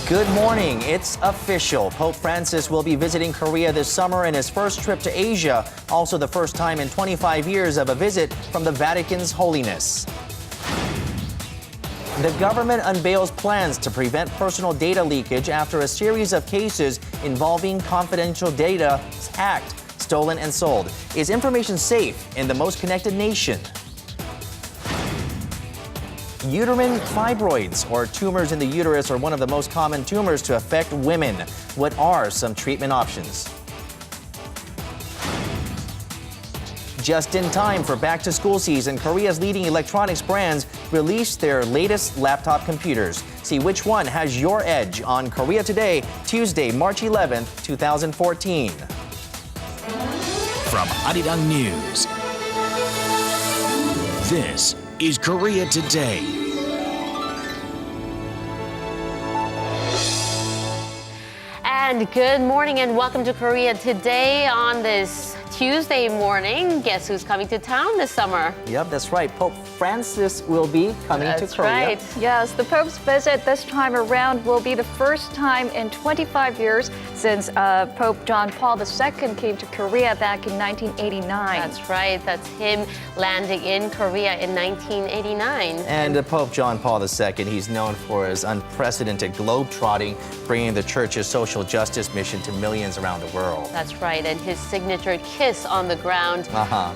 Good morning. It's official. Pope Francis will be visiting Korea this summer in his first trip to Asia, also the first time in 25 years of a visit from the Vatican's Holiness. The government unveils plans to prevent personal data leakage after a series of cases involving confidential data hacked, stolen, and sold. Is information safe in the most connected nation? Uterine fibroids, or tumors in the uterus, are one of the most common tumors to affect women. What are some treatment options? Just in time for back-to-school season, Korea's leading electronics brands released their latest laptop computers. See which one has your edge on Korea Today, Tuesday, March 11th, 2014. From Arirang News, this is Korea Today. And good morning and welcome to Korea Today on this Tuesday morning. Guess who's coming to town this summer? Yep, that's right. Pope Francis will be coming to Korea. That's right. Yes, the Pope's visit this time around will be the first time in 25 years since Pope John Paul II came to Korea back in 1989. That's right. That's him landing in Korea in 1989. And Pope John Paul II, he's known for his unprecedented globe-trotting, bringing the church's social justice mission to millions around the world. That's right. And his signature kiss on the ground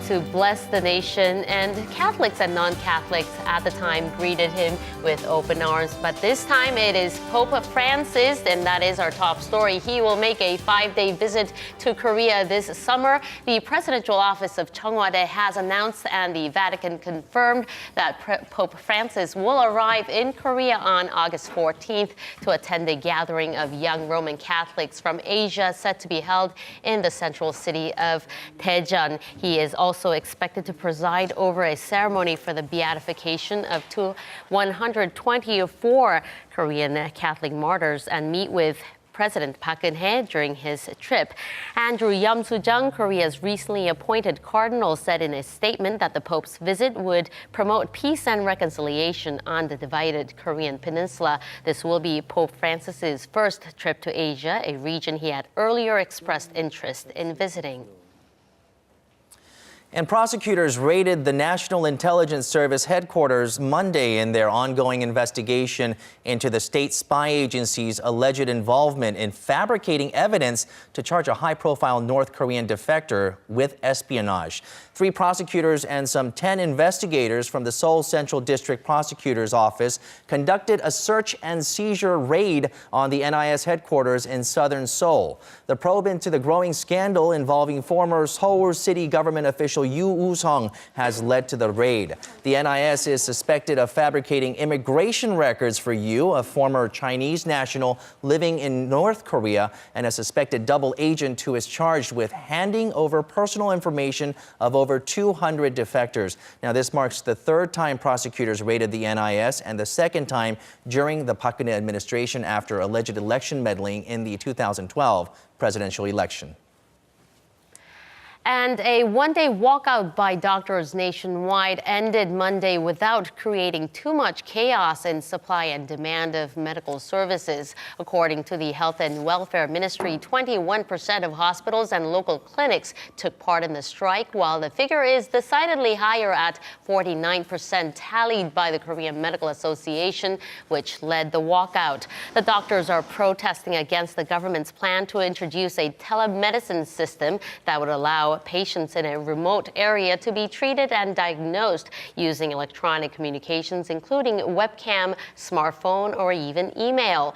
to bless the nation. And Catholics and non-Catholics at the time greeted him with open arms. But this time it is Pope Francis, and that is our top story. He will make a 5-day visit to Korea this summer. The presidential office of Cheong Wa Dae has announced, and the Vatican confirmed, that Pope Francis will arrive in Korea on August 14th to attend a gathering of young Roman Catholics from Asia set to be held in the central city of Daejeon. He is also expected to preside over a ceremony for the beatification of 124 Korean Catholic martyrs and meet with President Park Geun-hye during his trip. Andrew Yum-Soo-jung, Korea's recently appointed cardinal, said in a statement that the Pope's visit would promote peace and reconciliation on the divided Korean peninsula. This will be Pope Francis's first trip to Asia, a region he had earlier expressed interest in visiting. And prosecutors raided the National Intelligence Service headquarters Monday in their ongoing investigation into the state spy agency's alleged involvement in fabricating evidence to charge a high-profile North Korean defector with espionage. 3 prosecutors and some 10 investigators from the Seoul Central District Prosecutor's Office conducted a search and seizure raid on the NIS headquarters in southern Seoul. The probe into the growing scandal involving former Seoul City government official Yoo Woo-sung has led to the raid. The NIS is suspected of fabricating immigration records for Yoo, a former Chinese national living in North Korea, and a suspected double agent who is charged with handing over personal information of over 200 defectors. Now, this marks the 3rd time prosecutors raided the NIS and the 2nd time during the Park Geun-hye administration after alleged election meddling in the 2012 presidential election. And a one-day walkout by doctors nationwide ended Monday without creating too much chaos in supply and demand of medical services. According to the Health and Welfare Ministry, 21% of hospitals and local clinics took part in the strike, while the figure is decidedly higher at 49% tallied by the Korean Medical Association, which led the walkout. The doctors are protesting against the government's plan to introduce a telemedicine system that would allow patients in a remote area to be treated and diagnosed using electronic communications, including webcam, smartphone, or even email.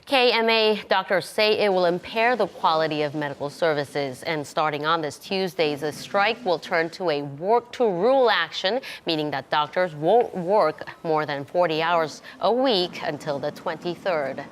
KMA doctors say it will impair the quality of medical services. And starting on this Tuesday, the strike will turn to a work-to-rule action, meaning that doctors won't work more than 40 hours a week until the 23rd.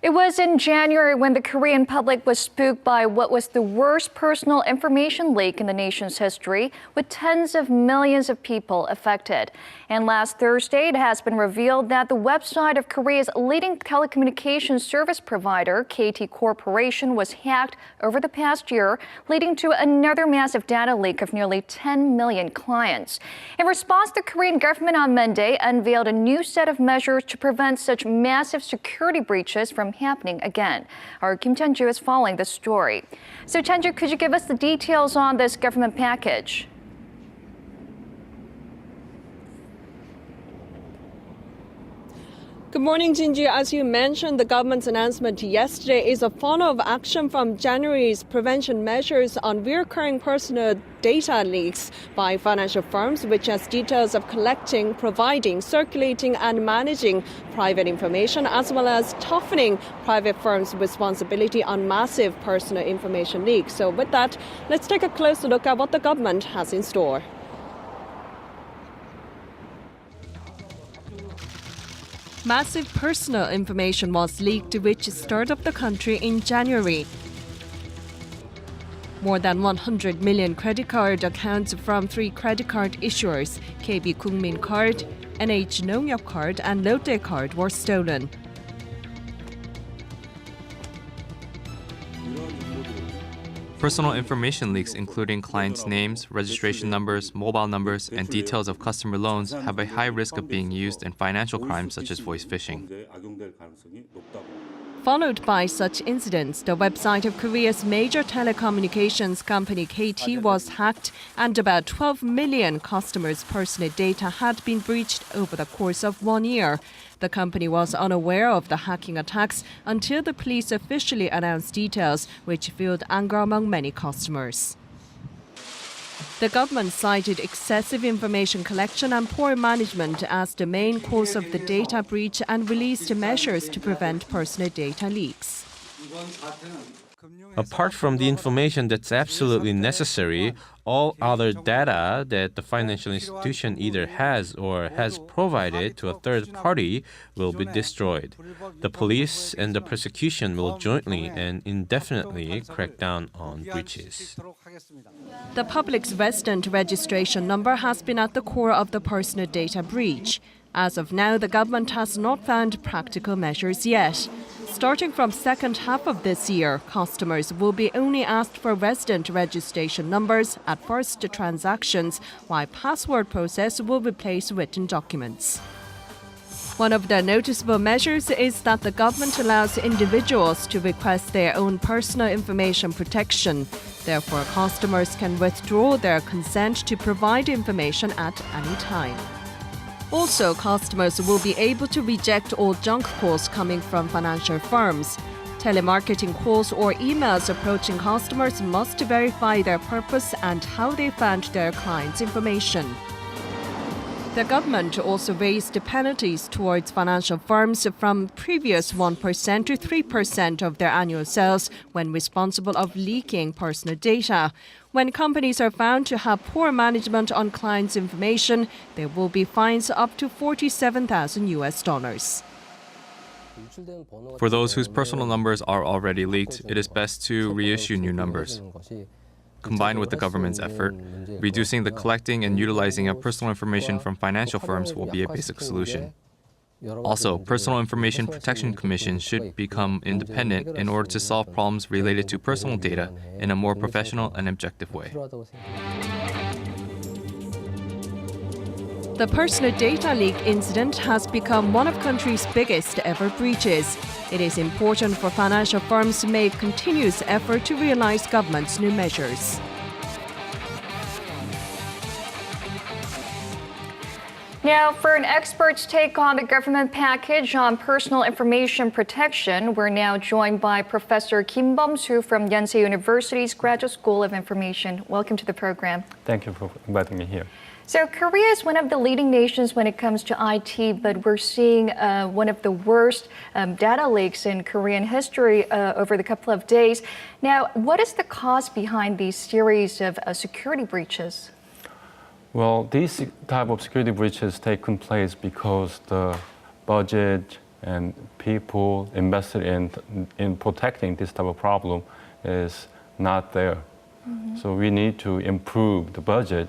It was in January when the Korean public was spooked by what was the worst personal information leak in the nation's history, with tens of millions of people affected. And last Thursday, it has been revealed that the website of Korea's leading telecommunications service provider, KT Corporation, was hacked over the past year, leading to another massive data leak of nearly 10 million clients. In response, the Korean government on Monday unveiled a new set of measures to prevent such massive security breaches from happening again. Our Kim Chan-ju is following the story. So Chan-ju, could you give us the details on this government package? Good morning, Jinju. As you mentioned, the government's announcement yesterday is a follow-up action from January's prevention measures on recurring personal data leaks by financial firms, which has details of collecting, providing, circulating and managing private information, as well as toughening private firms' responsibility on massive personal information leaks. So with that, let's take a closer look at what the government has in store. Massive personal information was leaked, which started the country in January. More than 100 million credit card accounts from 3 credit card issuers, KB Kookmin Card, NH Nongyap Card and Lotte Card were stolen. Personal information leaks including clients' names, registration numbers, mobile numbers, and details of customer loans have a high risk of being used in financial crimes such as voice phishing. Followed by such incidents, the website of Korea's major telecommunications company KT was hacked, and about 12 million customers' personal data had been breached over the course of 1 year. The company was unaware of the hacking attacks until the police officially announced details, which fueled anger among many customers. The government cited excessive information collection and poor management as the main cause of the data breach and released measures to prevent personal data leaks. Apart from the information that's absolutely necessary, all other data that the financial institution either has or has provided to a third party will be destroyed. The police and the prosecution will jointly and indefinitely crack down on breaches. The public's resident registration number has been at the core of the personal data breach. As of now, the government has not found practical measures yet. Starting from second half of this year, customers will be only asked for resident registration numbers at first transactions, while password process will replace written documents. One of the noticeable measures is that the government allows individuals to request their own personal information protection. Therefore, customers can withdraw their consent to provide information at any time. Also, customers will be able to reject all junk calls coming from financial firms. Telemarketing calls or emails approaching customers must verify their purpose and how they found their clients' information. The government also raised the penalties towards financial firms from previous 1% to 3% of their annual sales when responsible of leaking personal data. When companies are found to have poor management on clients' information, there will be fines up to $47,000. For those whose personal numbers are already leaked, it is best to reissue new numbers. Combined with the government's effort, reducing the collecting and utilizing of personal information from financial firms will be a basic solution. Also, Personal Information Protection Commission should become independent in order to solve problems related to personal data in a more professional and objective way. The personal data leak incident has become one of country's biggest ever breaches. It is important for financial firms to make continuous effort to realize government's new measures. Now, for an expert's take on the government package on personal information protection, we're now joined by Professor Kim Bum-soo from Yonsei University's Graduate School of Information. Welcome to the program. Thank you for inviting me here. So Korea is one of the leading nations when it comes to IT, but we're seeing one of the worst data leaks in Korean history over the couple of days. Now, what is the cause behind these series of security breaches? Well, these type of security breaches taken place because the budget and people invested in protecting this type of problem is not there. So we need to improve the budget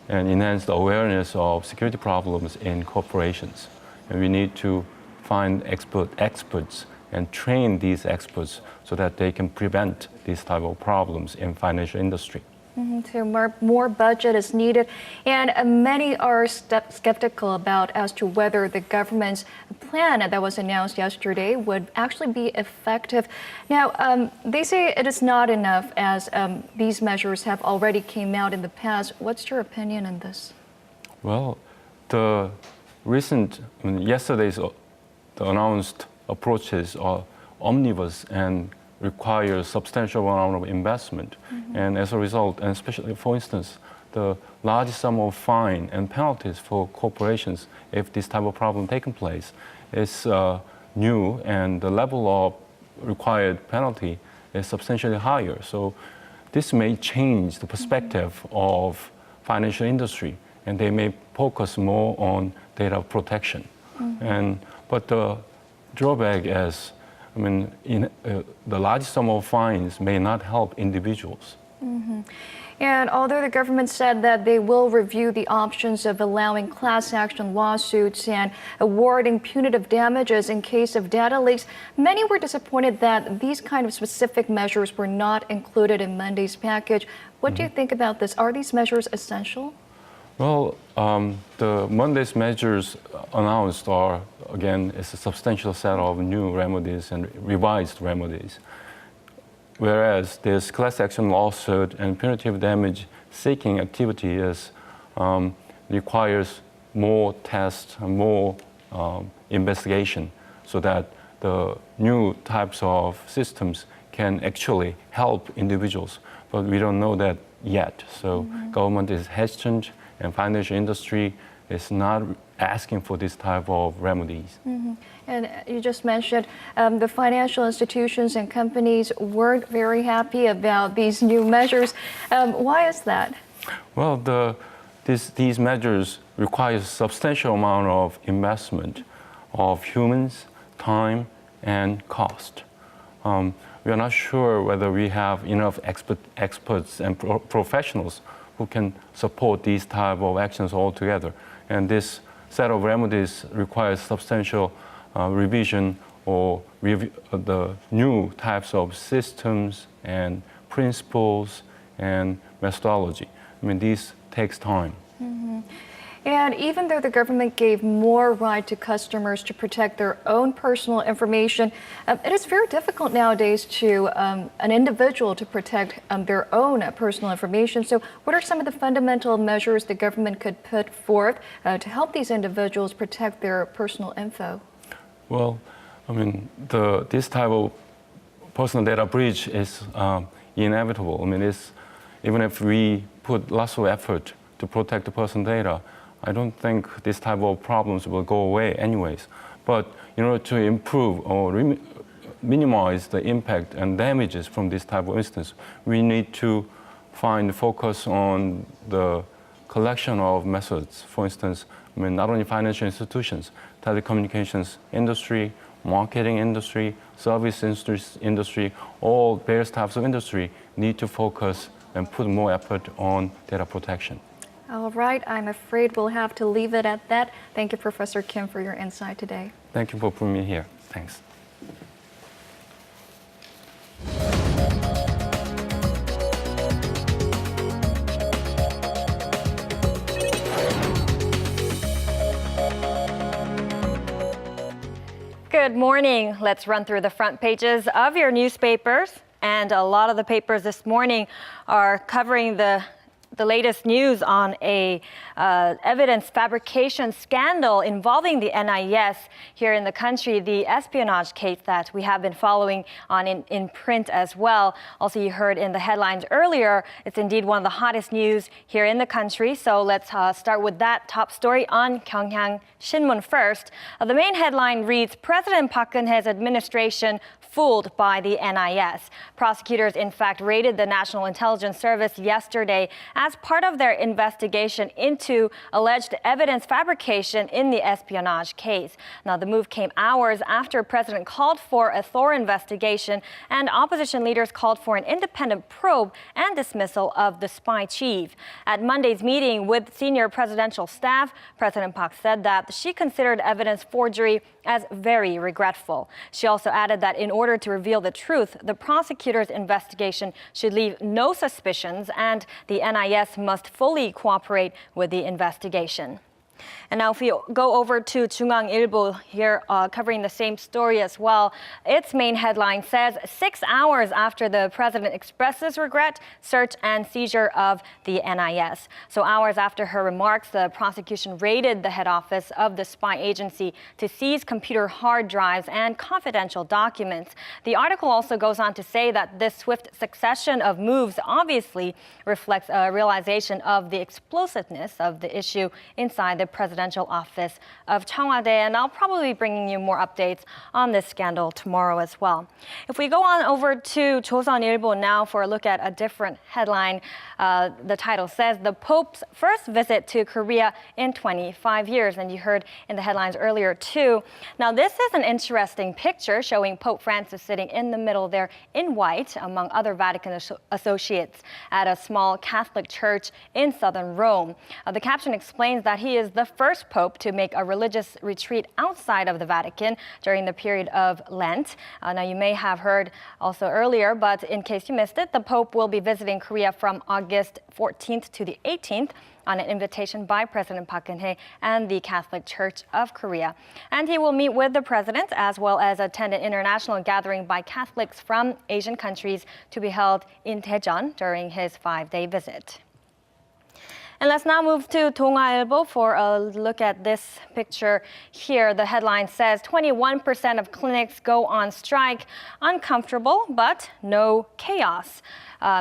and enhance the awareness of security problems in corporations. And we need to find experts and train these experts so that they can prevent these type of problems in financial industry. So more budget is needed, and many are skeptical about as to whether the government's plan that was announced yesterday would actually be effective. Now, they say it is not enough as these measures have already came out in the past. What's your opinion on this? Well, the yesterday's the announced approaches are omnibus and require substantial amount of investment. And as a result, and especially, for instance, the large sum of fine and penalties for corporations if this type of problem taken place is new, and the level of required penalty is substantially higher. So this may change the perspective of financial industry, and they may focus more on data protection. But the drawback is, the large sum of fines may not help individuals. And although the government said that they will review the options of allowing class action lawsuits and awarding punitive damages in case of data leaks, many were disappointed that these kind of specific measures were not included in Monday's package. What do you think about this? Are these measures essential? Well, the Monday's measures announced are, again, it's a substantial set of new remedies and revised remedies. Whereas this class action lawsuit and punitive damage seeking activity requires more tests and more investigation so that the new types of systems can actually help individuals. But we don't know that yet. So government is hesitant, and financial industry is not asking for this type of remedies. And you just mentioned the financial institutions and companies weren't very happy about these new measures. Why is that? Well, these measures require a substantial amount of investment of humans, time, and cost. We are not sure whether we have enough experts and professionals who can support these type of actions altogether. And this set of remedies requires substantial revision or the new types of systems and principles and methodology. These takes time. And even though the government gave more right to customers to protect their own personal information, it is very difficult nowadays to an individual to protect their own personal information. So what are some of the fundamental measures the government could put forth to help these individuals protect their personal info? Well, this type of personal data breach is inevitable. Even if we put lots of effort to protect the personal data, I don't think this type of problems will go away anyways. But in order to improve or minimize the impact and damages from this type of instance, we need to focus on the collection of methods. For instance, not only financial institutions, telecommunications industry, marketing industry, service industry, all various types of industry need to focus and put more effort on data protection. All right, I'm afraid we'll have to leave it at that. Thank you, Professor Kim, for your insight today. Thank you for putting me here. Thanks. Good morning. Let's run through the front pages of your newspapers. And a lot of the papers this morning are covering the latest news on a evidence fabrication scandal involving the NIS here in the country, the espionage case that we have been following on in print as well. Also, you heard in the headlines earlier, it's indeed one of the hottest news here in the country. So let's start with that top story on Gyeongyang Shinmun first. The main headline reads, President Park Geun-hye's administration fooled by the NIS. Prosecutors, in fact, raided the National Intelligence Service yesterday as part of their investigation into alleged evidence fabrication in the espionage case. Now, the move came hours after President called for a thorough investigation and opposition leaders called for an independent probe and dismissal of the spy chief. At Monday's meeting with senior presidential staff, President Park said that she considered evidence forgery as very regretful. She also added that in order to reveal the truth, the prosecutor's investigation should leave no suspicions and the NIS must fully cooperate with the investigation. And now if we go over to 중앙일보 here, covering the same story as well. Its main headline says, 6 hours after the president expresses regret, search and seizure of the NIS. So hours after her remarks, the prosecution raided the head office of the spy agency to seize computer hard drives and confidential documents. The article also goes on to say that this swift succession of moves obviously reflects a realization of the explosiveness of the issue inside the presidential office of Cheongwade, and I'll probably be bringing you more updates on this scandal tomorrow as well. If we go on over to 조선일보 now for a look at a different headline, the title says, the Pope's first visit to Korea in 25 years, and you heard in the headlines earlier too. Now this is an interesting picture showing Pope Francis sitting in the middle there in white among other Vatican associates at a small Catholic church in southern Rome. The caption explains that he is the first pope to make a religious retreat outside of the Vatican during the period of Lent. Now, you may have heard also earlier, but in case you missed it, the Pope will be visiting Korea from August 14th to the 18th on an invitation by President Park Geun-hye and the Catholic Church of Korea. And he will meet with the president as well as attend an international gathering by Catholics from Asian countries to be held in Daejeon during his 5-day visit. And let's now move to 동아일보 for a look at this picture here. The headline says 21% of clinics go on strike. Uncomfortable, but no chaos.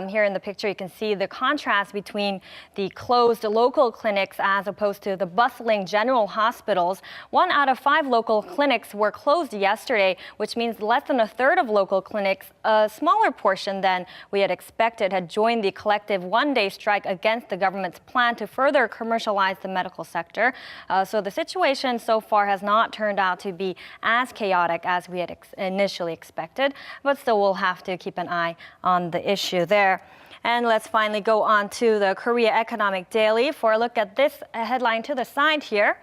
Here in the picture, you can see the contrast between the closed local clinics as opposed to the bustling general hospitals. 1 out of 5 local clinics were closed yesterday, which means less than a third of local clinics, a smaller portion than we had expected, had joined the collective 1-day strike against the government's plan to further commercialize the medical sector. So the situation so far has not turned out to be as chaotic as we had initially expected, but still we'll have to keep an eye on the issue there. And let's finally go on to the Korea Economic Daily for a look at this headline to the side here.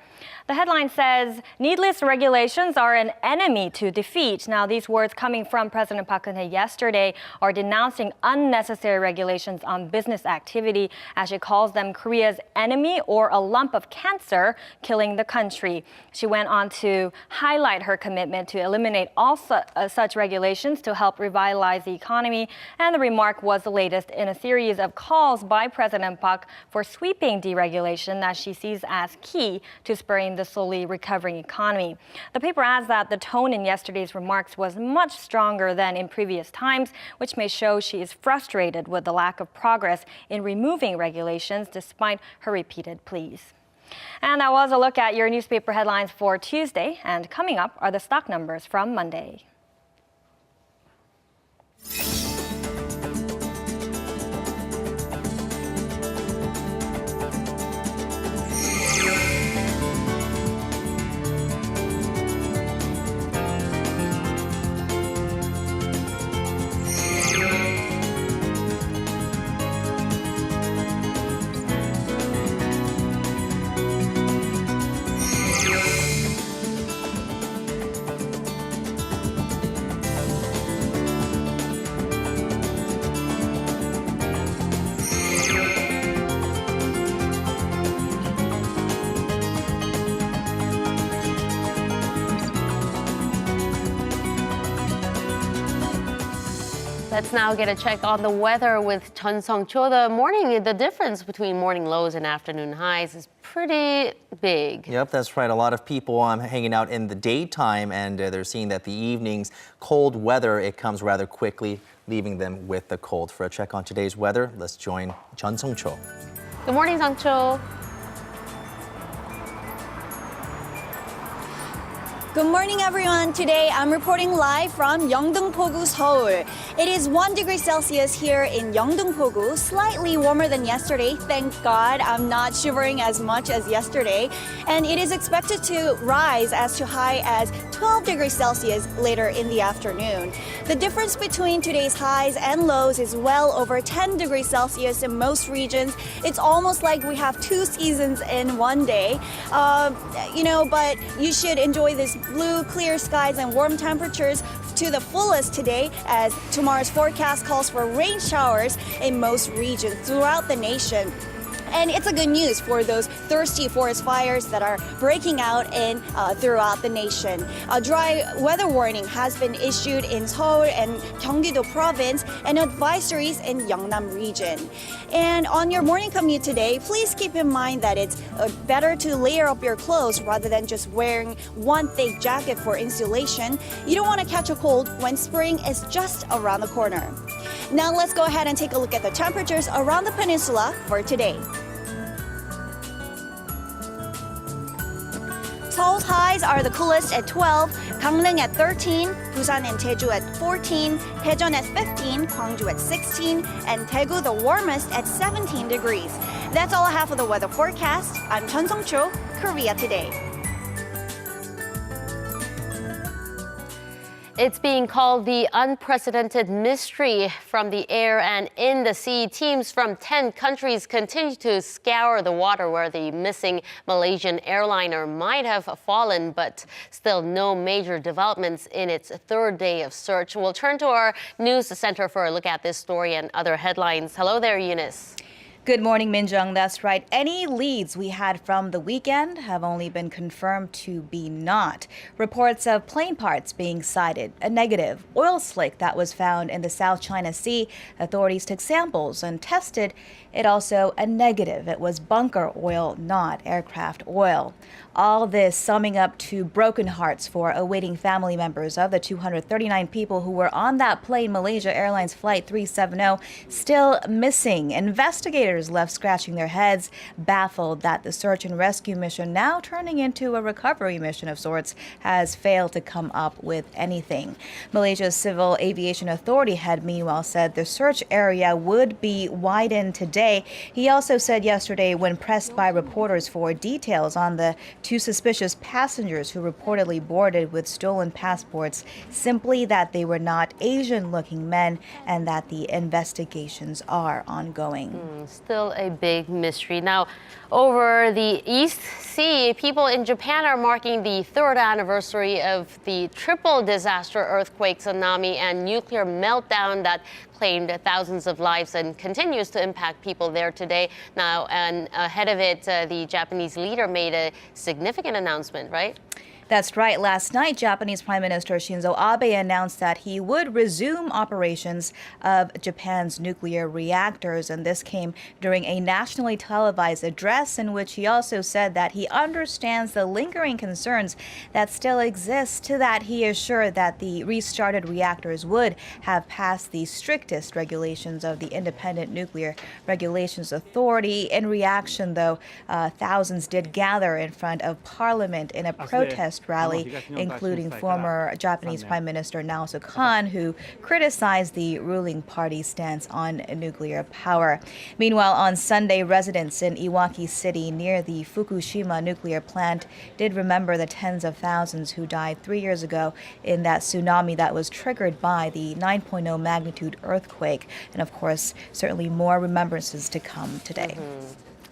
The headline says, needless regulations are an enemy to defeat. Now, these words coming from President Park Geun-hye yesterday are denouncing unnecessary regulations on business activity, as she calls them Korea's enemy or a lump of cancer killing the country. She went on to highlight her commitment to eliminate all such regulations to help revitalize the economy, and the remark was the latest in a series of calls by President Park for sweeping deregulation that she sees as key to spurring the slowly recovering economy. The paper adds that the tone in yesterday's remarks was much stronger than in previous times, which may show she is frustrated with the lack of progress in removing regulations despite her repeated pleas. And that was a look at your newspaper headlines for Tuesday, and coming up are the stock numbers from Monday. Let's now get a check on the weather with Chun Sung-cho. The difference between morning lows and afternoon highs is pretty big. Yep, that's right. A lot of people hanging out in the daytime, and they're seeing that the evenings, cold weather, it comes rather quickly, leaving them with the cold. For a check on today's weather, let's join Chun Sung-cho. Good morning, Sung-cho. Good morning, everyone. Today, I'm reporting live from Yeongdeung-pogu, Seoul. It is 1 degree Celsius here in Yeongdeung-pogu, slightly warmer than yesterday. Thank God I'm not shivering as much as yesterday. And it is expected to rise as to high as 12 degrees Celsius later in the afternoon. The difference between today's highs and lows is well over 10 degrees Celsius in most regions. It's almost like we have 2 seasons in one day. But you should enjoy this blue, clear skies and warm temperatures to the fullest today, as tomorrow's forecast calls for rain showers in most regions throughout the nation. And it's a good news for those thirsty forest fires that are breaking out throughout the nation. A dry weather warning has been issued in Seoul and Gyeonggi-do province and advisories in Yeongnam region. And on your morning commute today, please keep in mind that it's better to layer up your clothes rather than just wearing one thick jacket for insulation. You don't want to catch a cold when spring is just around the corner. Now let's go ahead and take a look at the temperatures around the peninsula for today. Seoul's highs are the coolest at 12, Gangneung at 13, Busan and Jeju at 14, Daejeon at 15, Gwangju at 16, and Daegu the warmest at 17 degrees. That's all I have for the weather forecast. I'm Chun Song-cho, Korea Today. It's being called the unprecedented mystery. From the air and in the sea, teams from 10 countries continue to scour the water where the missing Malaysian airliner might have fallen, but still no major developments in its third day of search. We'll turn to our news center for a look at this story and other headlines. Hello there, Eunice. Good morning, Minjung. That's right. Any leads we had from the weekend have only been confirmed to be not. Reports of plane parts being sighted, a negative. Oil slick that was found in the South China Sea. Authorities took samples and tested it, also a negative. It was bunker oil, not aircraft oil. All this summing up to broken hearts for awaiting family members of the 239 people who were on that plane, Malaysia Airlines Flight 370, still missing. Investigators left scratching their heads, baffled that the search and rescue mission, now turning into a recovery mission of sorts, has failed to come up with anything. Malaysia's Civil Aviation Authority head, meanwhile, said the search area would be widened today. He also said yesterday, when pressed by reporters for details on the 2 suspicious passengers who reportedly boarded with stolen passports, simply that they were not Asian-looking men and that the investigations are ongoing. Still a big mystery. Now, over the East Sea, people in Japan are marking the 3rd anniversary of the triple disaster earthquake, tsunami, and nuclear meltdown that claimed thousands of lives and continues to impact people there today. Now, and ahead of it, the Japanese leader made a significant announcement, right? That's right. Last night, Japanese Prime Minister Shinzo Abe announced that he would resume operations of Japan's nuclear reactors. And this came during a nationally televised address in which he also said that he understands the lingering concerns that still exist. To that, he assured that the restarted reactors would have passed the strictest regulations of the Independent Nuclear Regulations Authority. In reaction, though, thousands did gather in front of Parliament in a protest rally, including former Japanese Prime Minister Naoto Kan, who criticized the ruling party's stance on nuclear power. Meanwhile, on Sunday, residents in Iwaki City near the Fukushima nuclear plant did remember the tens of thousands who died 3 years ago in that tsunami that was triggered by the 9.0 magnitude earthquake. And of course, certainly more remembrances to come today.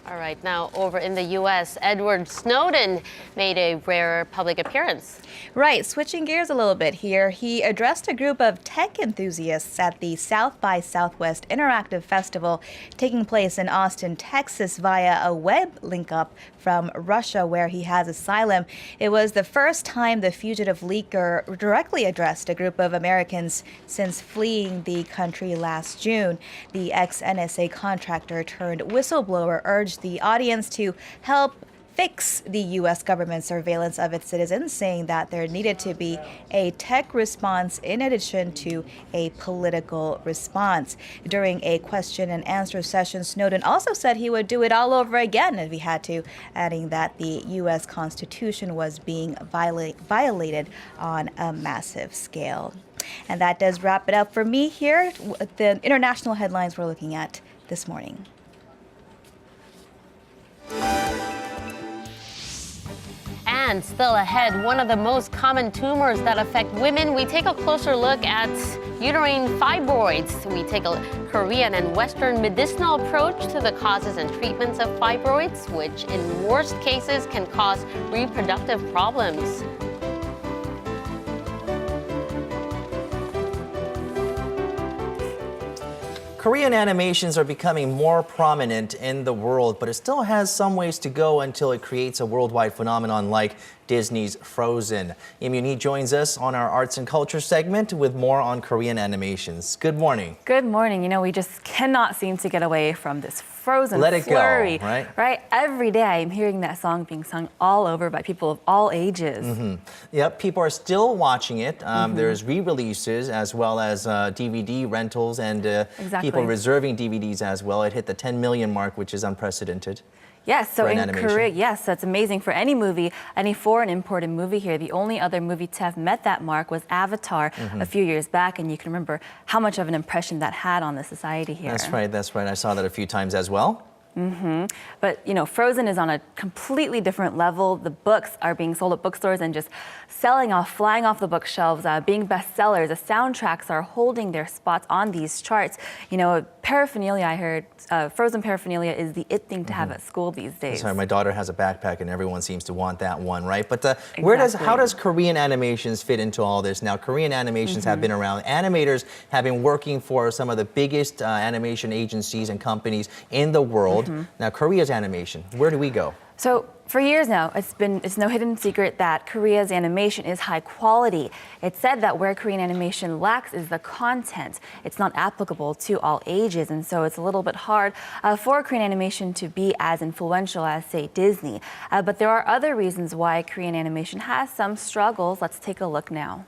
All right, now over in the U.S., Edward Snowden made a rare public appearance. Right, switching gears a little bit here, he addressed a group of tech enthusiasts at the South by Southwest Interactive Festival taking place in Austin, Texas via a web link-up from Russia where he has asylum. It was the first time the fugitive leaker directly addressed a group of Americans since fleeing the country last June. The ex-NSA contractor turned whistleblower urged the audience to help fix the U.S. government's surveillance of its citizens, saying that there needed to be a tech response in addition to a political response. During a question and answer session, Snowden also said he would do it all over again if he had to, adding that the U.S. Constitution was being violated on a massive scale. And that does wrap it up for me here, the international headlines we're looking at this morning. And still ahead, one of the most common tumors that affect women, we take a closer look at uterine fibroids. We take a Korean and Western medicinal approach to the causes and treatments of fibroids, which in worst cases can cause reproductive problems. Korean animations are becoming more prominent in the world, but it still has some ways to go until it creates a worldwide phenomenon like Disney's Frozen. Im Yoon-hee joins us on our arts and culture segment with more on Korean animations. Good morning. Good morning. You know, we just cannot seem to get away from this Frozen Let it flurry. go, right? Right? Every day I'm hearing that song being sung all over by people of all ages. Yep, people are still watching it. There's re-releases as well as DVD rentals and people reserving DVDs as well. It hit the 10 million mark, which is unprecedented. Yes, so in animation. Korea, yes, that's amazing for any movie, any foreign imported movie here. The only other movie to have met that mark was Avatar a few years back, and you can remember how much of an impression that had on the society here. That's right, that's right. I saw that a few times as well. But, you know, Frozen is on a completely different level. The books are being sold at bookstores and just selling off, flying off the bookshelves, being bestsellers. The soundtracks are holding their spots on these charts. You know, paraphernalia, I heard, Frozen paraphernalia is the it thing to have at school these days. Sorry, my daughter has a backpack and everyone seems to want that one, right? But how does Korean animations fit into all this? Now, Korean animations have been around. Animators have been working for some of the biggest animation agencies and companies in the world. Now, Korea's animation, where do we go? So for years now, it's no hidden secret that Korea's animation is high quality. It's said that where Korean animation lacks is the content. It's not applicable to all ages, and so it's a little bit hard for Korean animation to be as influential as, say, Disney. But there are other reasons why Korean animation has some struggles. Let's take a look now.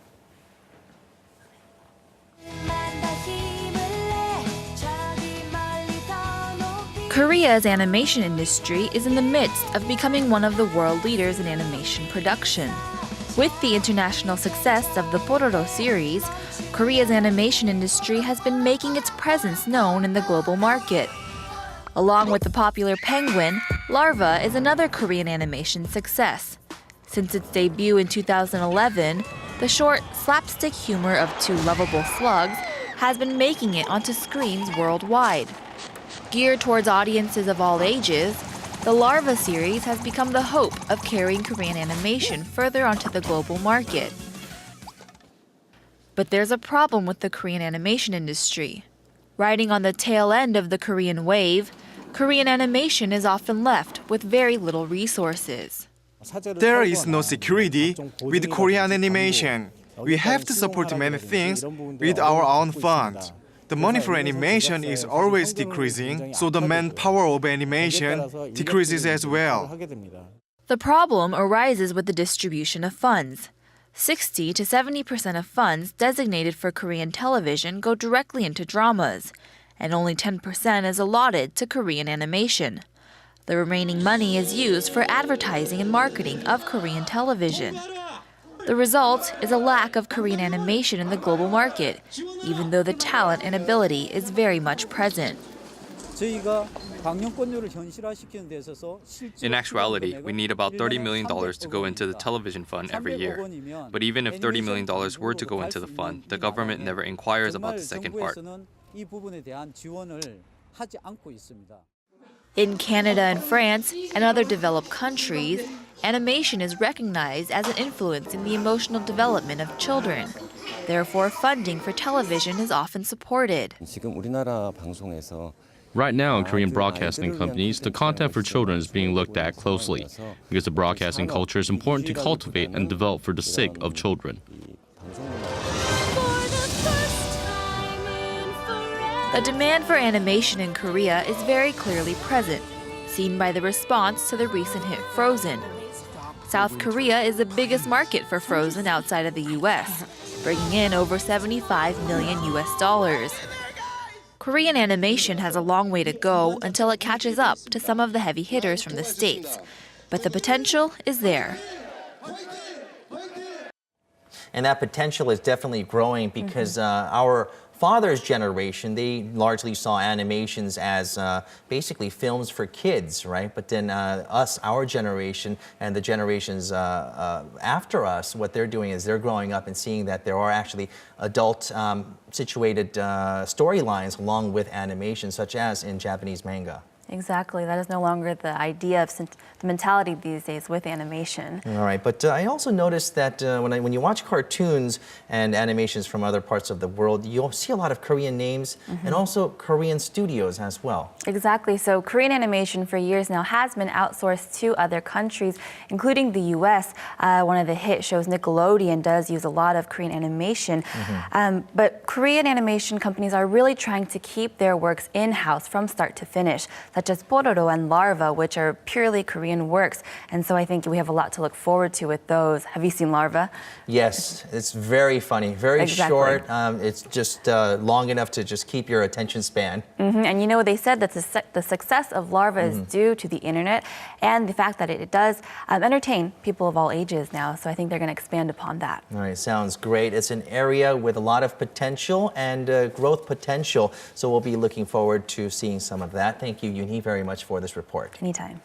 Korea's animation industry is in the midst of becoming one of the world leaders in animation production. With the international success of the Pororo series, Korea's animation industry has been making its presence known in the global market. Along with the popular Penguin, Larva is another Korean animation success. Since its debut in 2011, the short, slapstick humor of two lovable slugs has been making it onto screens worldwide. Geared towards audiences of all ages, the Larva series has become the hope of carrying Korean animation further onto the global market. But there's a problem with the Korean animation industry. Riding on the tail end of the Korean wave, Korean animation is often left with very little resources. There is no security with Korean animation. We have to support many things with our own funds. The money for animation is always decreasing, so the manpower of animation decreases as well. The problem arises with the distribution of funds. 60 to 70% of funds designated for Korean television go directly into dramas, and only 10% is allotted to Korean animation. The remaining money is used for advertising and marketing of Korean television. The result is a lack of Korean animation in the global market, even though the talent and ability is very much present. In actuality, we need about $30 million to go into the television fund every year. But even if $30 million were to go into the fund, the government never inquires about the second part. In Canada and France and other developed countries, animation is recognized as an influence in the emotional development of children. Therefore, funding for television is often supported. Right now in Korean broadcasting companies, the content for children is being looked at closely because the broadcasting culture is important to cultivate and develop for the sake of children. The demand for animation in Korea is very clearly present. seen by the response to the recent hit Frozen. South Korea is the biggest market for Frozen outside of the US, bringing in over $75 million. Korean animation has a long way to go until it catches up to some of the heavy hitters from the States. But the potential is there. And that potential is definitely growing because our father's generation, they largely saw animations as basically films for kids, right? But then our generation and the generations after us, what they're doing is they're growing up and seeing that there are actually adult situated storylines along with animation, such as in Japanese manga. Exactly. That is no longer the idea of the mentality these days with animation. All right, but I also noticed that when you watch cartoons and animations from other parts of the world, you'll see a lot of Korean names and also Korean studios as well. Exactly. So Korean animation for years now has been outsourced to other countries, including the US. One of the hit shows, Nickelodeon, does use a lot of Korean animation. But Korean animation companies are really trying to keep their works in-house from start to finish, such as Pororo and Larva, which are purely Korean works. And so I think we have a lot to look forward to with those. Have you seen Larva? Yes, it's very funny, very short. It's just long enough to just keep your attention span. And you know, they said that the success of Larva is due to the internet and the fact that it does entertain people of all ages now. So I think they're going to expand upon that. All right, sounds great. It's an area with a lot of potential and growth potential. So we'll be looking forward to seeing some of that. Thank you, Yoonhee, very much for this report. Anytime.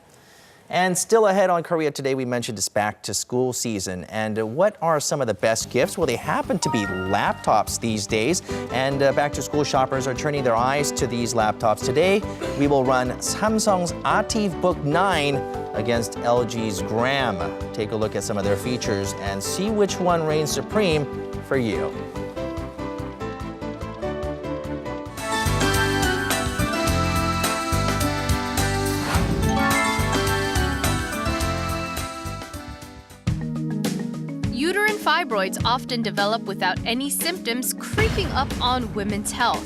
And still ahead on Korea Today, we mentioned it's back to school season. And what are some of the best gifts? Well, they happen to be laptops these days. And back to school shoppers are turning their eyes to these laptops. Today, we will run Samsung's Ativ Book 9 against LG's Gram. Take a look at some of their features and see which one reigns supreme for you. Uterine fibroids often develop without any symptoms, creeping up on women's health.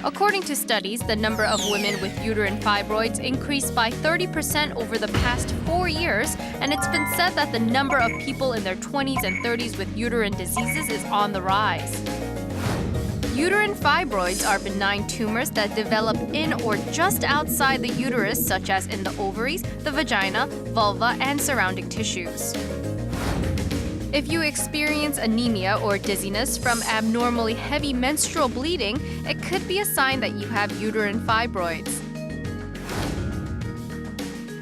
According to studies, the number of women with uterine fibroids increased by 30% over the past 4 years, and it's been said that the number of people in their 20s and 30s with uterine diseases is on the rise. Uterine fibroids are benign tumors that develop in or just outside the uterus, such as in the ovaries, the vagina, vulva, and surrounding tissues. If you experience anemia or dizziness from abnormally heavy menstrual bleeding, it could be a sign that you have uterine fibroids.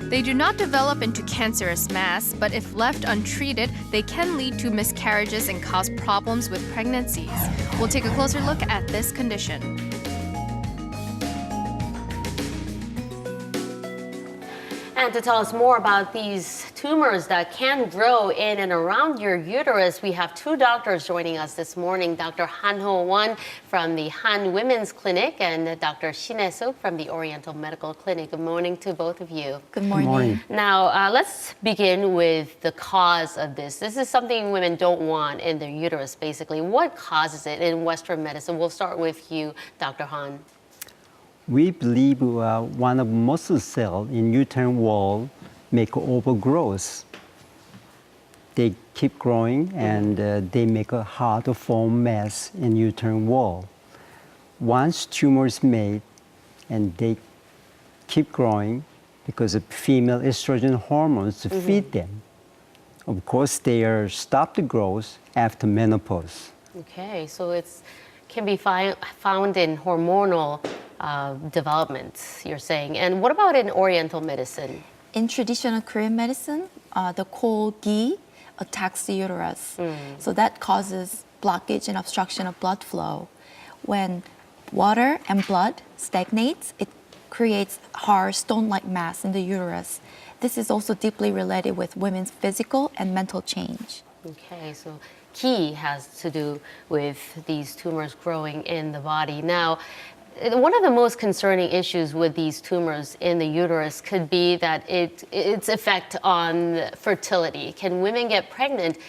They do not develop into cancerous mass, but if left untreated, they can lead to miscarriages and cause problems with pregnancies. We'll take a closer look at this condition. And to tell us more about these tumors that can grow in and around your uterus, we have two doctors joining us this morning. Dr. Han Ho-won from the Han Women's Clinic and Dr. Shin Hae-suk from the Oriental Medical Clinic. Good morning to both of you. Good morning. Good morning. Now, let's begin with the cause of this. This is something women don't want in their uterus, basically. What causes it in Western medicine? We'll start with you, Dr. Han. We believe one of muscle cells in uterine wall make overgrowth. They keep growing and they make a hard to form mass in uterine wall. Once tumor is made and they keep growing because of female estrogen hormones to feed them. Of course, they are stopped the growth after menopause. Okay, so it can be found in hormonal developments, you're saying. And what about in Oriental medicine? In traditional Korean medicine, the cold ghee attacks the uterus. So that causes blockage and obstruction of blood flow. When water and blood stagnates, it creates hard stone-like mass in the uterus. This is also deeply related with women's physical and mental change. Okay, so ghee has to do with these tumors growing in the body. Now, one of the most concerning issues with these tumors in the uterus could be that its effect on fertility. Can women get pregnant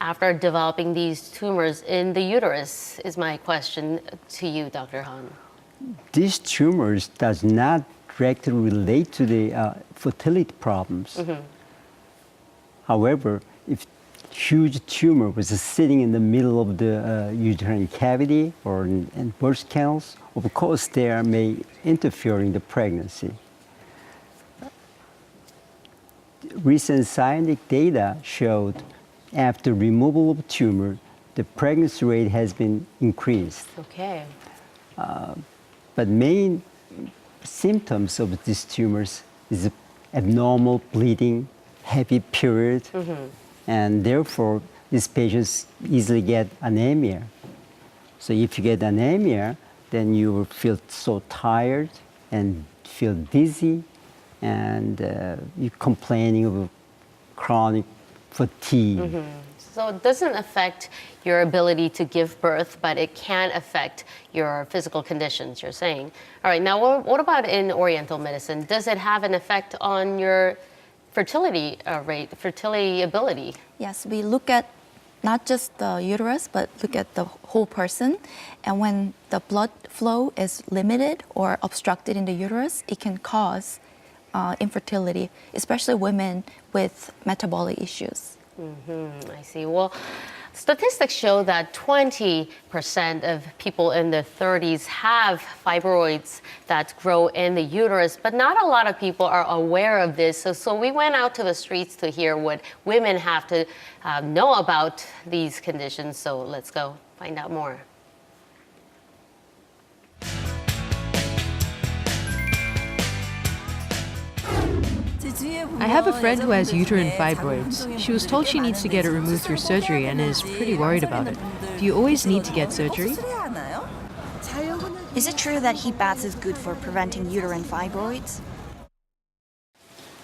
after developing these tumors in the uterus, is my question to you, Dr. Han. These tumors does not directly relate to the fertility problems. However, if huge tumor was sitting in the middle of the uterine cavity or in birth canals, of course, they may interfere in the pregnancy. Recent scientific data showed after removal of tumor, the pregnancy rate has been increased. Okay. But main symptoms of these tumors is abnormal bleeding, heavy period, and therefore these patients easily get anemia. So if you get anemia, then you will feel so tired and feel dizzy, and you're complaining of chronic fatigue. So it doesn't affect your ability to give birth, but it can affect your physical conditions, you're saying. All right, now what about in Oriental medicine? Does it have an effect on your fertility rate, fertility ability? Yes, we look at not just the uterus, but look at the whole person. And when the blood flow is limited or obstructed in the uterus, it can cause infertility, especially women with metabolic issues. I see. Well, statistics show that 20% of people in their 30s have fibroids that grow in the uterus, but not a lot of people are aware of this. So we went out to the streets to hear what women have to know about these conditions. So let's go find out more. I have a friend who has uterine fibroids. She was told she needs to get it removed through surgery and is pretty worried about it. Do you always need to get surgery? Is it true that heat baths is good for preventing uterine fibroids?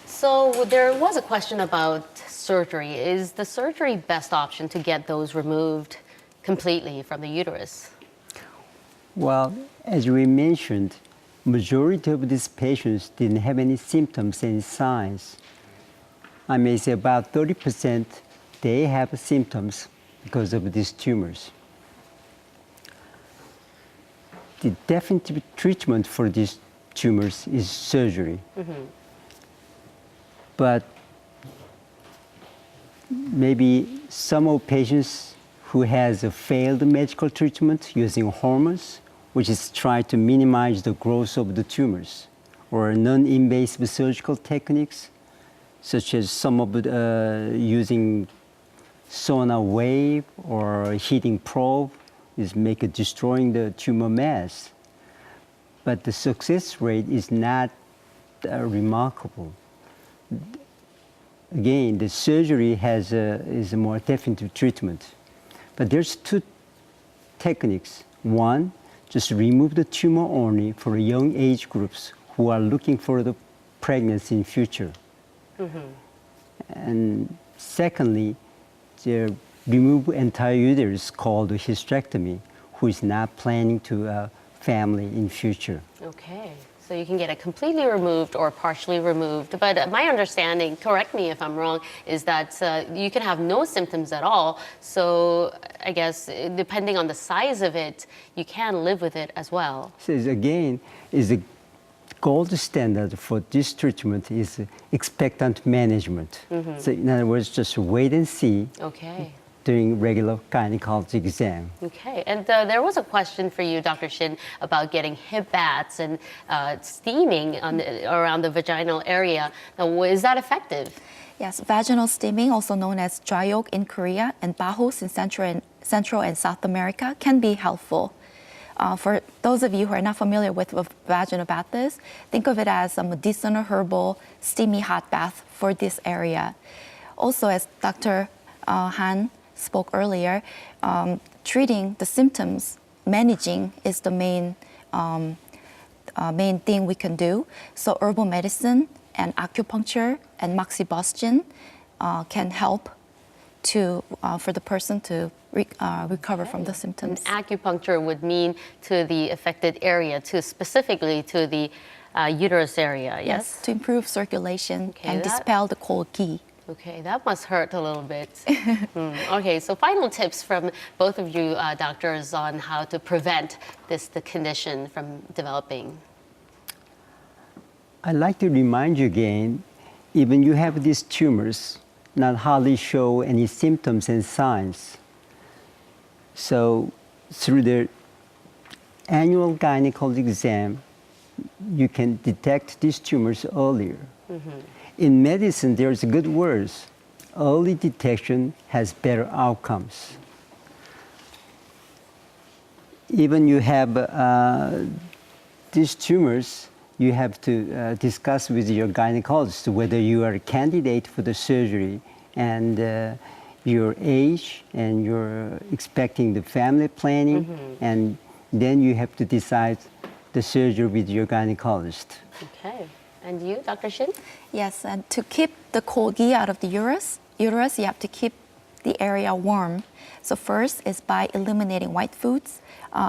So there was a question about surgery. Is the surgery best option to get those removed completely from the uterus? Well, as we mentioned, majority of these patients didn't have any symptoms, any signs. I may say about 30% they have symptoms because of these tumors. The definitive treatment for these tumors is surgery. But maybe some of patients who has a failed medical treatment using hormones, which is try to minimize the growth of the tumors, or non-invasive surgical techniques, such as some of using sonar wave or heating probe, is destroying the tumor mass. But the success rate is not remarkable. Again, the surgery is a more definitive treatment. But there's two techniques. One, just remove the tumor only for young age groups who are looking for the pregnancy in future. And secondly, remove entire uterus called hysterectomy, who is not planning to family in future. Okay, so you can get it completely removed or partially removed. But my understanding, correct me if I'm wrong, is that you can have no symptoms at all. So I guess depending on the size of it, you can live with it as well. So again, the gold standard for this treatment is expectant management. So in other words, just wait and see. Okay. During regular gynecology exam. Okay, and there was a question for you, Dr. Shin, about getting hip baths and steaming around the vaginal area. Now, is that effective? Yes, vaginal steaming, also known as jayok in Korea and bahos in Central and South America, can be helpful. For those of you who are not familiar with what vaginal bath is, think of it as a medicinal herbal steamy hot bath for this area. Also, as Dr. Han spoke earlier, treating the symptoms, managing is the main thing we can do. So herbal medicine and acupuncture and moxibustion can help for the person to recover from the symptoms. And acupuncture would mean to the affected area, specifically to the uterus area, yes? To improve circulation and dispel the cold ki. Okay, that must hurt a little bit. Okay, so final tips from both of you doctors on how to prevent the condition from developing. I'd like to remind you again, even you have these tumors, not hardly show any symptoms and signs. So through the annual gynecologic exam, you can detect these tumors earlier. In medicine, there's a good word. Early detection has better outcomes. Even you have these tumors, you have to discuss with your gynecologist whether you are a candidate for the surgery and your age, and you're expecting the family planning, and then you have to decide the surgery with your gynecologist. Okay. And you, Dr. Shin? Yes, and to keep the cold ghee out of the uterus, you have to keep the area warm. So first is by eliminating white foods,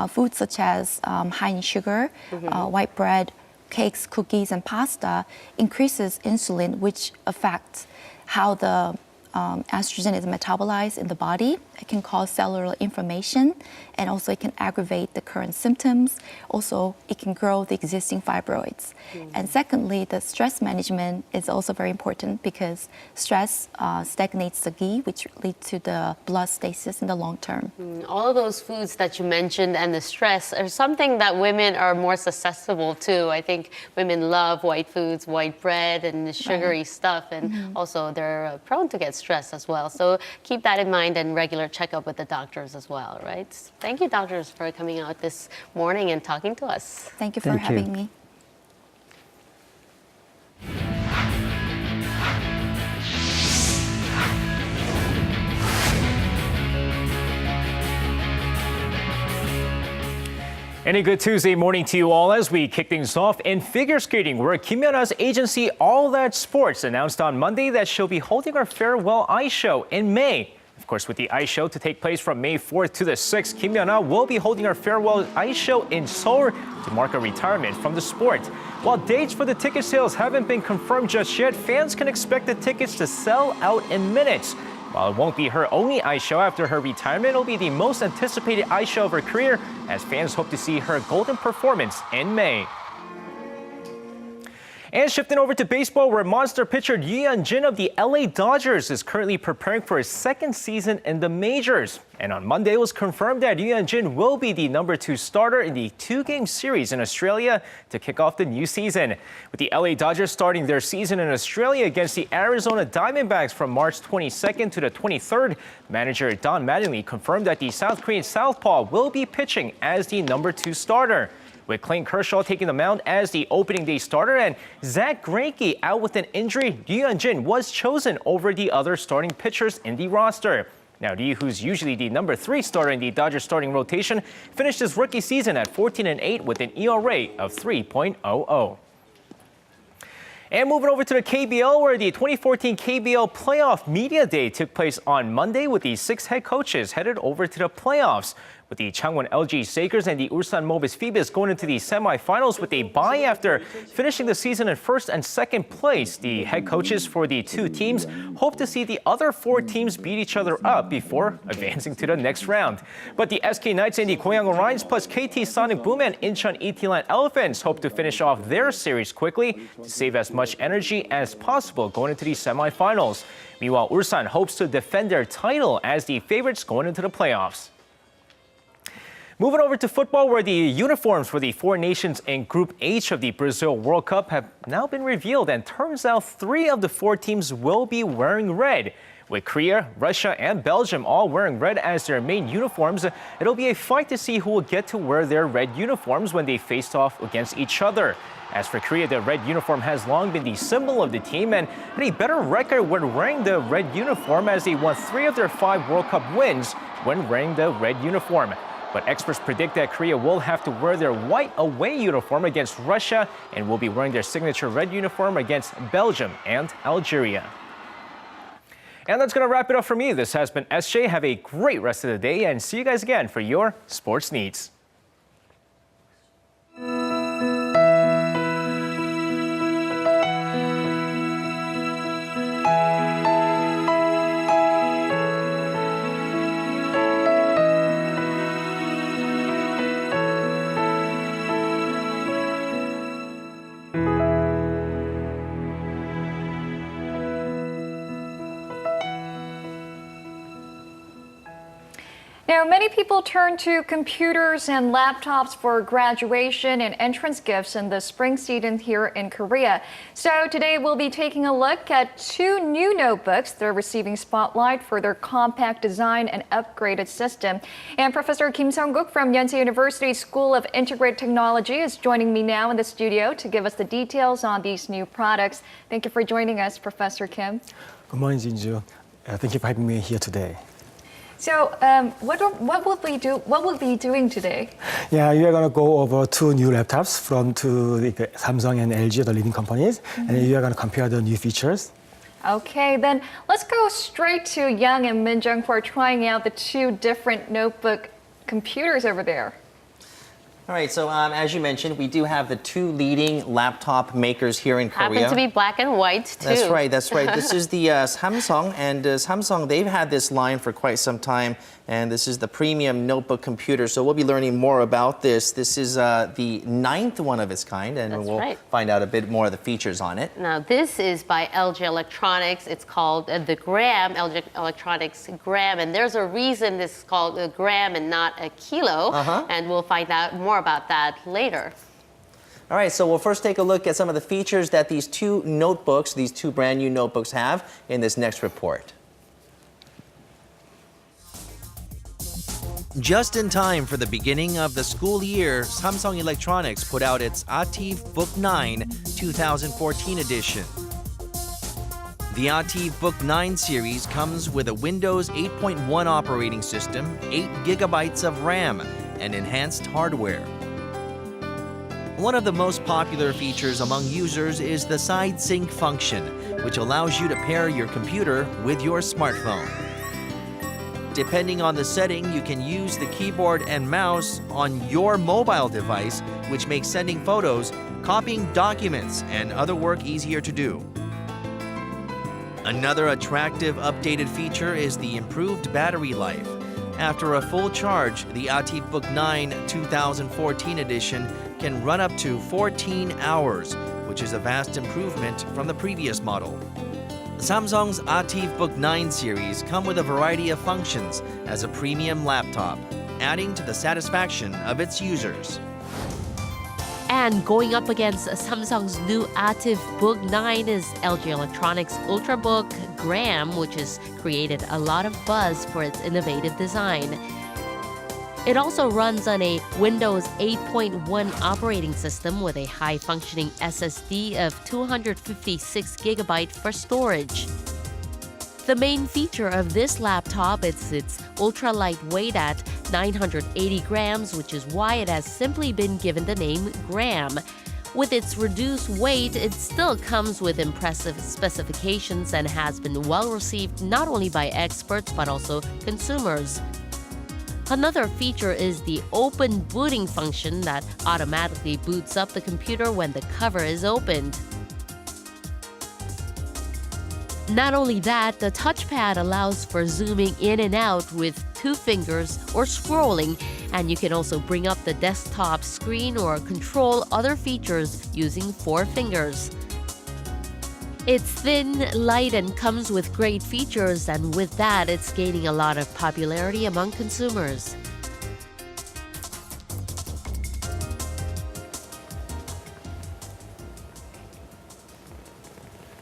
foods such as high in sugar, white bread, cakes, cookies, and pasta increases insulin, which affects how the estrogen is metabolized in the body. It can cause cellular inflammation, and also it can aggravate the current symptoms. Also, it can grow the existing fibroids. And secondly, the stress management is also very important because stress stagnates the ghee, which leads to the blood stasis in the long term. All of those foods that you mentioned and the stress are something that women are more susceptible to. I think women love white foods, white bread, and sugary stuff, and also they're prone to get stressed as well. So keep that in mind and regular checkup with the doctors as well, right? Thank you, doctors, for coming out this morning and talking to us. Thank you for having me. And a good Tuesday morning to you all as we kick things off in figure skating, where Kim Yeonha's agency All That Sports announced on Monday that she'll be holding her farewell ice show in May. Of course, with the ice show to take place from May 4th to the 6th, Kim Yeonha will be holding her farewell ice show in Seoul to mark her retirement from the sport. While dates for the ticket sales haven't been confirmed just yet, fans can expect the tickets to sell out in minutes. While it won't be her only ice show after her retirement, it'll be the most anticipated ice show of her career, as fans hope to see her golden performance in May. And shifting over to baseball, where monster pitcher Yoo Yeon-jin of the LA Dodgers is currently preparing for his second season in the majors. And on Monday, it was confirmed that Yoo Yeon-jin will be the #2 starter in the 2-game series in Australia to kick off the new season. With the LA Dodgers starting their season in Australia against the Arizona Diamondbacks from March 22nd to the 23rd, manager Don Mattingly confirmed that the South Korean southpaw will be pitching as the #2 starter. With Clayton Kershaw taking the mound as the opening day starter and Zach Greinke out with an injury, Yoo Yeon-jin was chosen over the other starting pitchers in the roster. Now, Lee, who's usually the #3 starter in the Dodgers starting rotation, finished his rookie season at 14-8 with an ERA of 3.00. And moving over to the KBL, where the 2014 KBL Playoff Media Day took place on Monday with the 6 head coaches headed over to the playoffs. With the Changwon LG Sakers and the Ulsan Mobis Phoebus going into the semifinals with a bye after finishing the season in first and second place, the head coaches for the two teams hope to see the other 4 teams beat each other up before advancing to the next round. But the SK Knights and the Goyang Orions plus KT Sonic Boom and Incheon ET-Line Elephants hope to finish off their series quickly to save as much energy as possible going into the semifinals. Meanwhile, Ulsan hopes to defend their title as the favorites going into the playoffs. Moving over to football, where the uniforms for the 4 nations in Group H of the Brazil World Cup have now been revealed, and turns out 3 of the 4 teams will be wearing red. With Korea, Russia, and Belgium all wearing red as their main uniforms, it'll be a fight to see who will get to wear their red uniforms when they face off against each other. As for Korea, the red uniform has long been the symbol of the team and had a better record when wearing the red uniform, as they won 3 of their 5 World Cup wins when wearing the red uniform. But experts predict that Korea will have to wear their white away uniform against Russia and will be wearing their signature red uniform against Belgium and Algeria. And that's going to wrap it up for me. This has been SJ. Have a great rest of the day and see you guys again for your sports needs. Now, many people turn to computers and laptops for graduation and entrance gifts in the spring season here in Korea. So today we'll be taking a look at two new notebooks. They're receiving spotlight for their compact design and upgraded system. And Professor Kim Sung-guk from Yonsei University School of Integrated Technology is joining me now in the studio to give us the details on these new products. Thank you for joining us, Professor Kim. Good morning, Jinju. Thank you for having me here today. So, what will we do? What will we be doing today? Yeah, we are going to go over two new laptops from the Samsung and LG, the leading companies, and we are going to compare the new features. Okay, then let's go straight to Young and Minjung for trying out the two different notebook computers over there. All right, so as you mentioned, we do have the two leading laptop makers here in Korea. Happen to be black and white, too. That's right, that's right. This is the Samsung, and Samsung, they've had this line for quite some time, and this is the premium notebook computer, so we'll be learning more about this. This is the 9th one of its kind, and we'll find out a bit more of the features on it. Now, this is by LG Electronics. It's called the Gram, LG Electronics Gram, and there's a reason this is called a gram and not a kilo, and we'll find out more about that later. All right, so we'll first take a look at some of the features that these two notebooks, these two brand new notebooks have in this next report. Just in time for the beginning of the school year, Samsung Electronics put out its Ativ Book 9 2014 edition. The Ativ Book 9 series comes with a Windows 8.1 operating system, 8 gigabytes of RAM, and enhanced hardware. One of the most popular features among users is the side sync function, which allows you to pair your computer with your smartphone. Depending on the setting, you can use the keyboard and mouse on your mobile device, which makes sending photos, copying documents, and other work easier to do. Another attractive updated feature is the improved battery life. After a full charge, the Ativ Book 9 2014 edition can run up to 14 hours, which is a vast improvement from the previous model. Samsung's Ativ Book 9 series come with a variety of functions as a premium laptop, adding to the satisfaction of its users. And going up against Samsung's new Ativ Book 9 is LG Electronics Ultrabook Gram, which has created a lot of buzz for its innovative design. It also runs on a Windows 8.1 operating system with a high-functioning SSD of 256 GB for storage. The main feature of this laptop is its ultra-lightweight at 980 grams, which is why it has simply been given the name Gram. With its reduced weight, it still comes with impressive specifications and has been well received not only by experts but also consumers. Another feature is the open booting function that automatically boots up the computer when the cover is opened. Not only that, the touchpad allows for zooming in and out with 2 fingers or scrolling, and you can also bring up the desktop screen or control other features using 4 fingers. It's thin, light, and comes with great features, and with that, it's gaining a lot of popularity among consumers.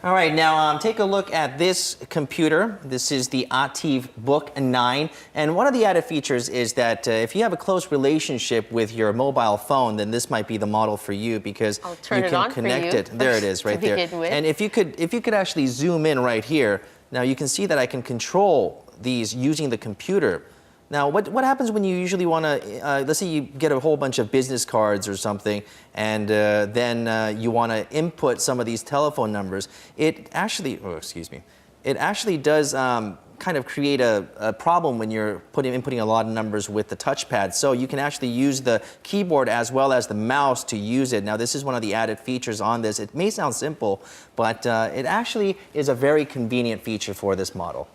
All right, now take a look at this computer. This is the Ativ Book 9. And one of the added features is that if you have a close relationship with your mobile phone, then this might be the model for you because you can connect it. There it is right there. And if you could actually zoom in right here, now you can see that I can control these using the computer. Now, what happens when you usually want to, let's say you get a whole bunch of business cards or something, and then you want to input some of these telephone numbers. It actually, it actually does kind of create a problem when you're inputting a lot of numbers with the touchpad. So you can actually use the keyboard as well as the mouse to use it. Now, this is one of the added features on this. It may sound simple, but it actually is a very convenient feature for this model.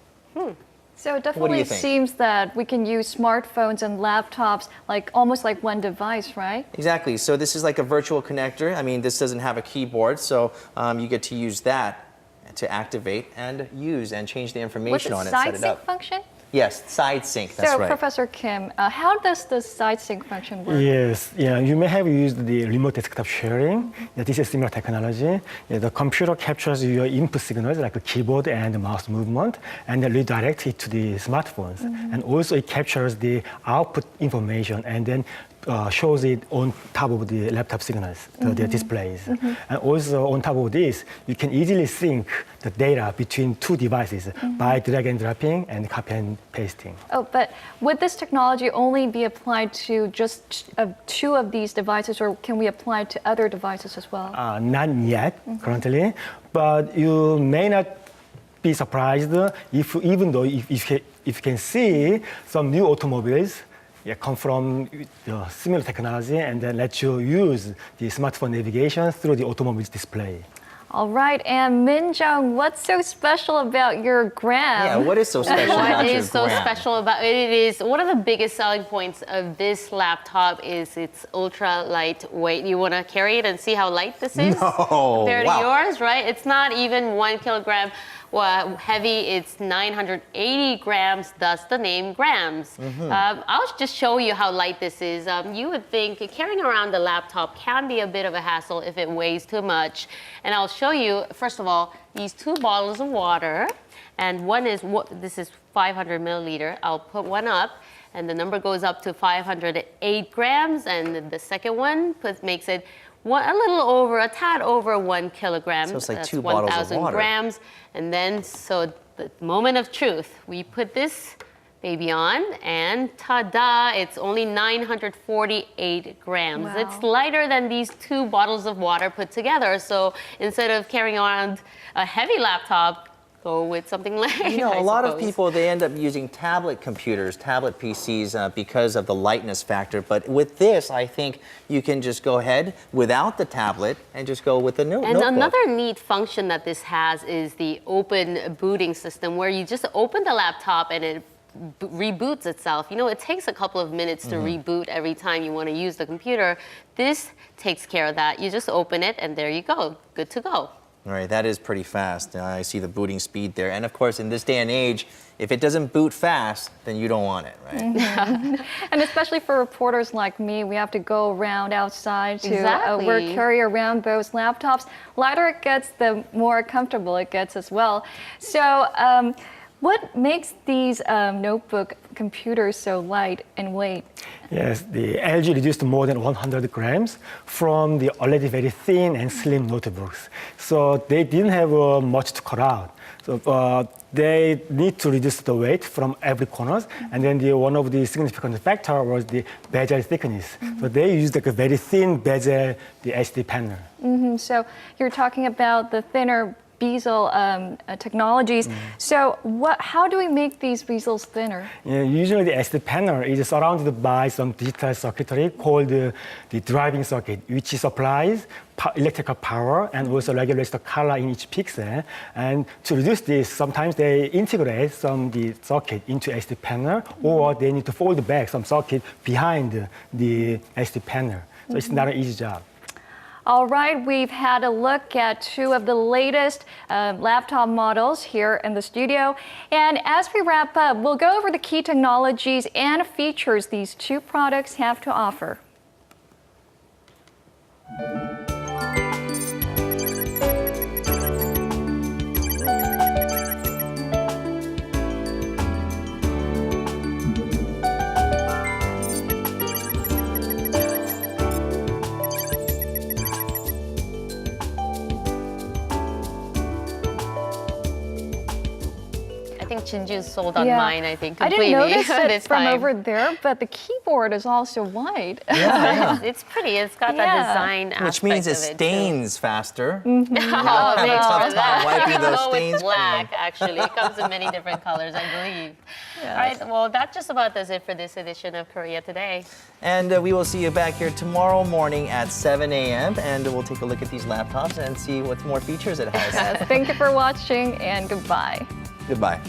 So it definitely seems that we can use smartphones and laptops almost like one device, right? Exactly. So this is like a virtual connector. I mean, this doesn't have a keyboard, so you get to use that to activate and use and change the information on it, set it up. Function? Yes, side sync, that's so, right. Professor Kim, how does the side sync function work? Yes, yeah, you may have used the remote desktop sharing. Yeah, this is similar technology. Yeah, the computer captures your input signals like the keyboard and the mouse movement and then redirects it to the smartphones. And also it captures the output information and then shows it on top of the laptop signals, the displays. And also on top of this, you can easily sync the data between two devices by drag and dropping and copy and pasting. Oh, but would this technology only be applied to just two of these devices, or can we apply it to other devices as well? Not yet, currently, but you may not be surprised if you can see some new automobiles come from similar technology and then let you use the smartphone navigation through the automobile's display. All right, and Min-jung, what's so special about your gram? Yeah, what is so special about What your is so gram? special about it? It is one of the biggest selling points of this laptop is it's ultra lightweight. You want to carry it and see how light this is? No, Compared wow. to yours, right? It's not even 1 kilogram heavy. It's 980 grams, thus the name grams. I'll just show you how light this is. You would think carrying around the laptop can be a bit of a hassle if it weighs too much. And I'll show you, first of all, these 2 bottles of water. And one is, this is 500 milliliter. I'll put one up, and the number goes up to 508 grams. And the second one makes it a tad over 1 kilogram. So it's like That's 2 bottles of 1,000 water. grams. And then, so the moment of truth, we put this baby on, and ta-da, it's only 948 grams. Wow. It's lighter than these 2 bottles of water put together. So instead of carrying around a heavy laptop, go with something light. You know, I a lot of suppose. people, they end up using tablet computers, tablet PCs, because of the lightness factor. But with this, I think you can just go ahead without the tablet and just go with the notebook. And another neat function that this has is the open booting system, where you just open the laptop and it reboots itself. You know, it takes a couple of minutes to reboot every time you want to use the computer. This takes care of that. You just open it and there you go, good to go. All right, that is pretty fast. I see the booting speed there. And of course, in this day and age, if it doesn't boot fast, then you don't want it, right? And especially for reporters like me, we have to go around outside to Exactly. work, carry around those laptops. Lighter it gets, the more comfortable it gets as well. So what makes these notebook computers so light in weight? Yes, the LG reduced more than 100 grams from the already very thin and slim notebooks. So they didn't have much to cut out. So they need to reduce the weight from every corner. And then one of the significant factor was the bezel thickness. So they used like a very thin bezel, the SD panel. So you're talking about the thinner bezel technologies. So how do we make these bezels thinner? Yeah, usually the SD panel is surrounded by some digital circuitry called the driving circuit, which supplies electrical power and also regulates the color in each pixel. And to reduce this, sometimes they integrate the circuit into SD panel, or they need to fold back some circuit behind the SD panel. So it's not an easy job. All right, we've had a look at 2 of the latest laptop models here in the studio. And as we wrap up, we'll go over the key technologies and features these 2 products have to offer. I think Jinju's sold on mine, I think, I completely. didn't notice it this from time. over there, but the keyboard is also white. It's pretty. It's got that design aspect Which means it of stains faster. Oh, Have a thanks tough for that. time wiping Even those though stains it's black, actually. It comes in many different colors, I believe. All right, well, that just about does it for this edition of Korea Today. And we will see you back here tomorrow morning at 7 a.m. And we'll take a look at these laptops and see what more features it has. Thank you for watching, and goodbye. Goodbye.